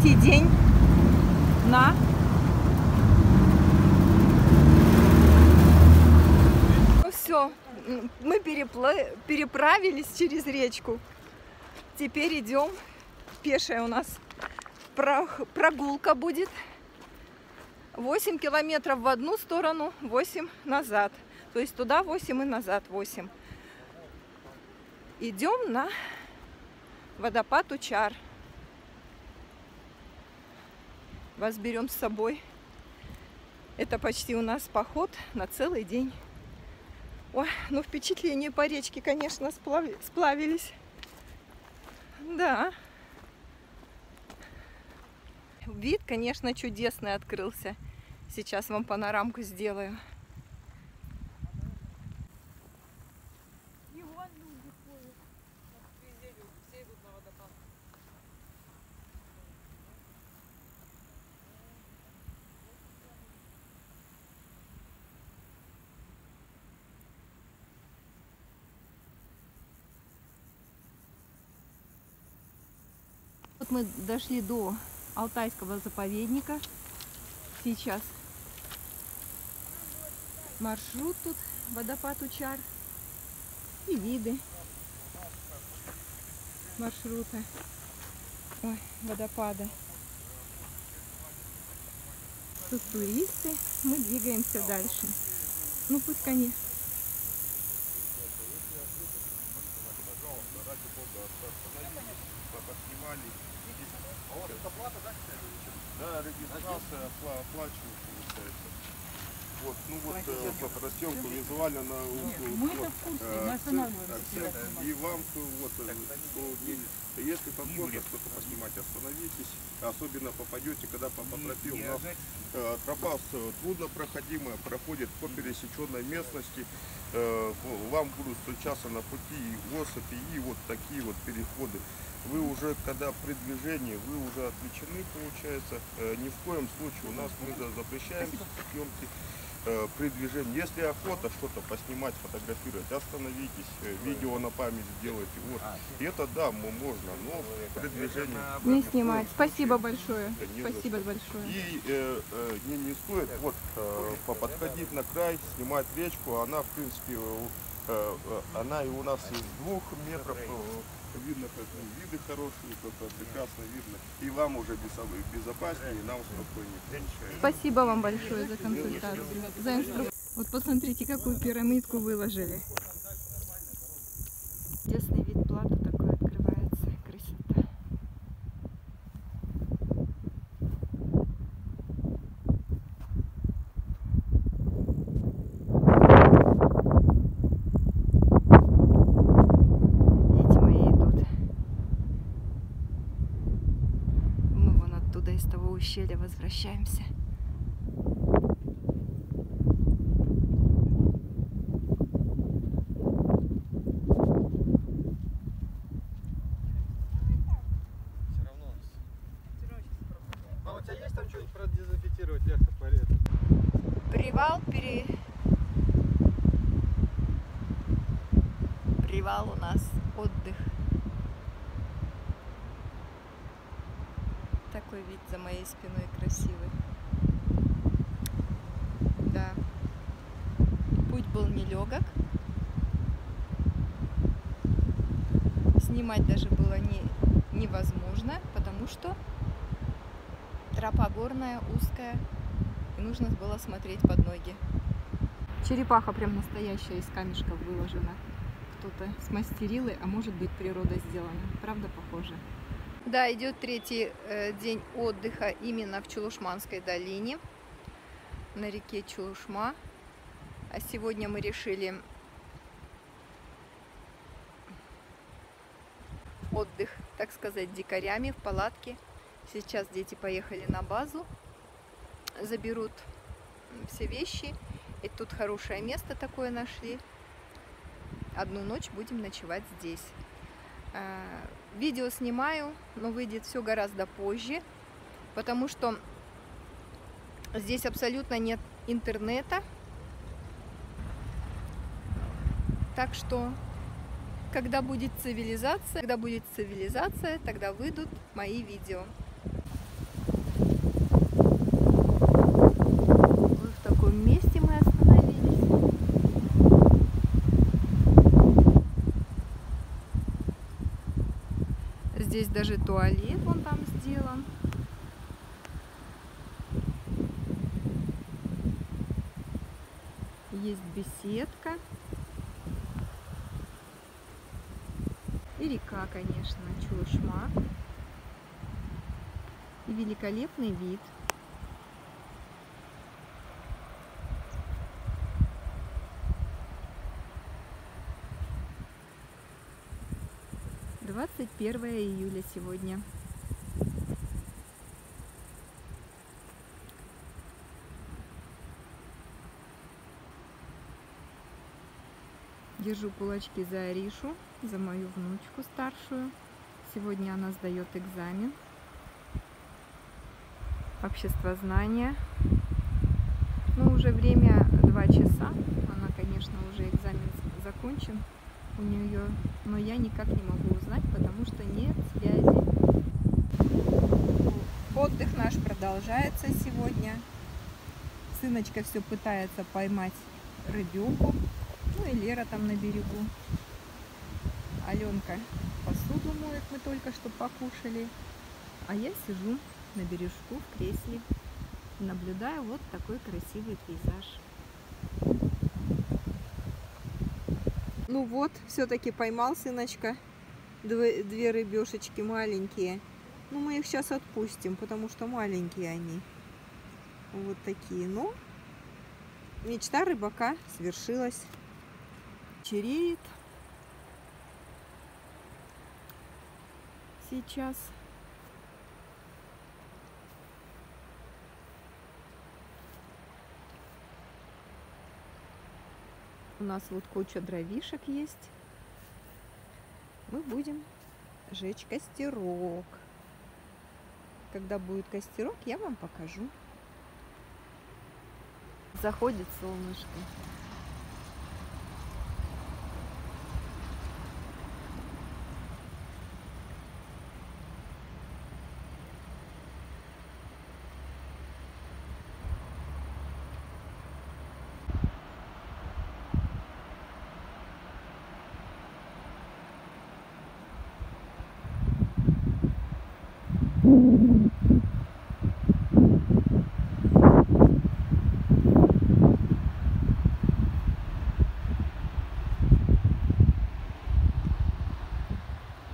третий день на все. Мы переправились через речку. Теперь идем. Пешая у нас прогулка будет. 8 километров в одну сторону, 8 назад. То есть туда 8 и назад 8. Идем на водопад Учар. Вас берем с собой. Это почти у нас поход на целый день. Ой, ну впечатления по речке, конечно, сплавились. Да. Вид, конечно, чудесный открылся. Сейчас вам панорамку сделаю. Вот мы дошли до Алтайского заповедника. Сейчас маршрут тут, водопад Учар и виды маршрута. Ой, водопада. Тут туристы. Мы двигаемся дальше. Ну пусть, конечно. Да, регистрация, оплачиваю, получается. Вот, ну вот, по съемку визуально на и вам, вот, если там можно что-то поснимать, остановитесь. Особенно попадете, когда по тропе у нас тропа труднопроходимая, проходит по пересеченной местности. Вам будут встречаться на пути осыпи и вот такие вот переходы. Вы уже, когда при движении, вы уже отвлечены, получается. Ни в коем случае у нас мы запрещаем съемки при движении. Если охота что-то поснимать, фотографировать, остановитесь, видео на память сделайте. Вот. И это да, можно, но при движении не снимать. Спасибо большое. Спасибо большое. И не стоит вот подходить на край, снимать речку. Она, в принципе, она и у нас из 2 метров. Видно, как виды хорошие, только прекрасно видно. И вам уже безопаснее, и нам спокойнее. Спасибо вам большое за консультацию, за инструкцию. Вот посмотрите, какую пирамидку выложили. Чудесный вид плато такой открывается. Красота. Из того ущелья возвращаемся. А у тебя есть там что-нибудь продезинфицировать легко порез? Привал Привал у нас, отдых. Такой вид за моей спиной красивый. Да. Путь был нелегок. Снимать даже было невозможно, потому что тропа горная, узкая, и нужно было смотреть под ноги. Черепаха прям настоящая, из камешков выложена. Кто-то смастерил, а может быть природа сделана. Правда, похоже? Да, идет 3-й день отдыха именно в Чулушманской долине, на реке Чулушма. А сегодня мы решили отдых, так сказать, дикарями в палатке. Сейчас дети поехали на базу, заберут все вещи. И тут хорошее место такое нашли. Одну ночь будем ночевать здесь. Видео снимаю, но выйдет все гораздо позже, потому что здесь абсолютно нет интернета. Так что, когда будет цивилизация, тогда выйдут мои видео. даже туалет вон там сделан. Есть беседка. И река, конечно, Чулышмак. И великолепный вид. — 21 июля сегодня. Держу кулачки за Аришу, за мою внучку старшую. Сегодня она сдает экзамен. Обществознание. Ну, уже время 2 часа. Она, конечно, уже экзамен закончен у нее, но я никак не могу узнать, потому что нет связи. Отдых наш продолжается сегодня. Сыночка все пытается поймать рыбёку. Ну и Лера там на берегу. Аленка посуду моет, мы только что покушали. А я сижу на бережку в кресле и наблюдаю вот такой красивый пейзаж. Ну вот, все-таки поймал сыночка 2 рыбешечки маленькие. Ну мы их сейчас отпустим, потому что маленькие они. Вот такие. Но мечта рыбака свершилась. Вечереет сейчас. У нас вот куча дровишек есть. Мы будем жечь костерок. Когда будет костерок, я вам покажу. Заходит солнышко.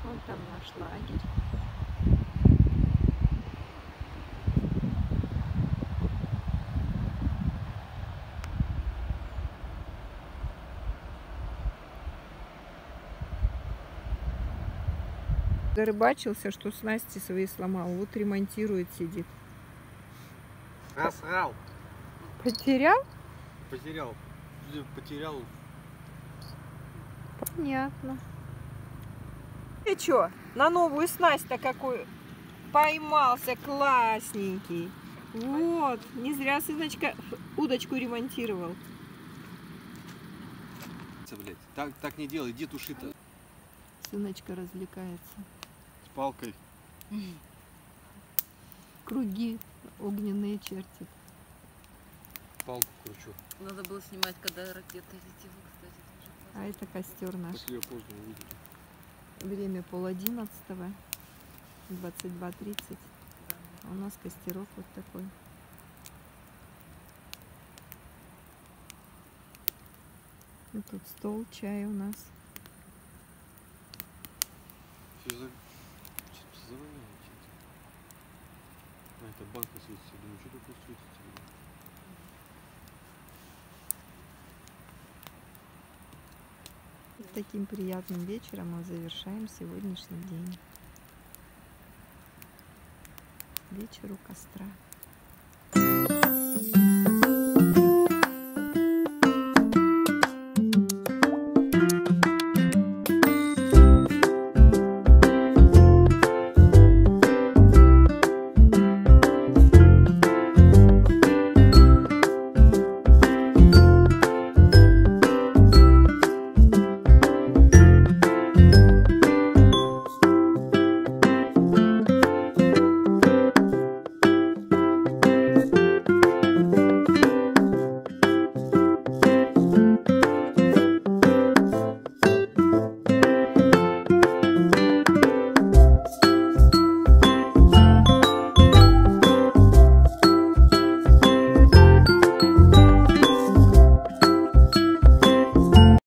Вон там наш лагерь. Зарыбачился, что снасти свои сломал. Вот ремонтирует, сидит. Насрал. Потерял? Потерял. Потерял. Понятно. Ты чё, на новую снасть-то какую поймался, классненький. Вот, не зря сыночка удочку ремонтировал. Блядь, так не делай, иди туши-то. Сыночка развлекается. С палкой. Круги огненные чертит. Палку кручу. Надо было снимать, когда ракета летела, кстати. А это костер наш. Так ее поздно увидели. Время 10:30, 22:30. А у нас костерок вот такой. И тут стол, чай у нас. Что за... Что за воняет что-то? А, это банка светится. Думаю, что такое светится? Таким приятным вечером мы завершаем сегодняшний день. Вечер у костра.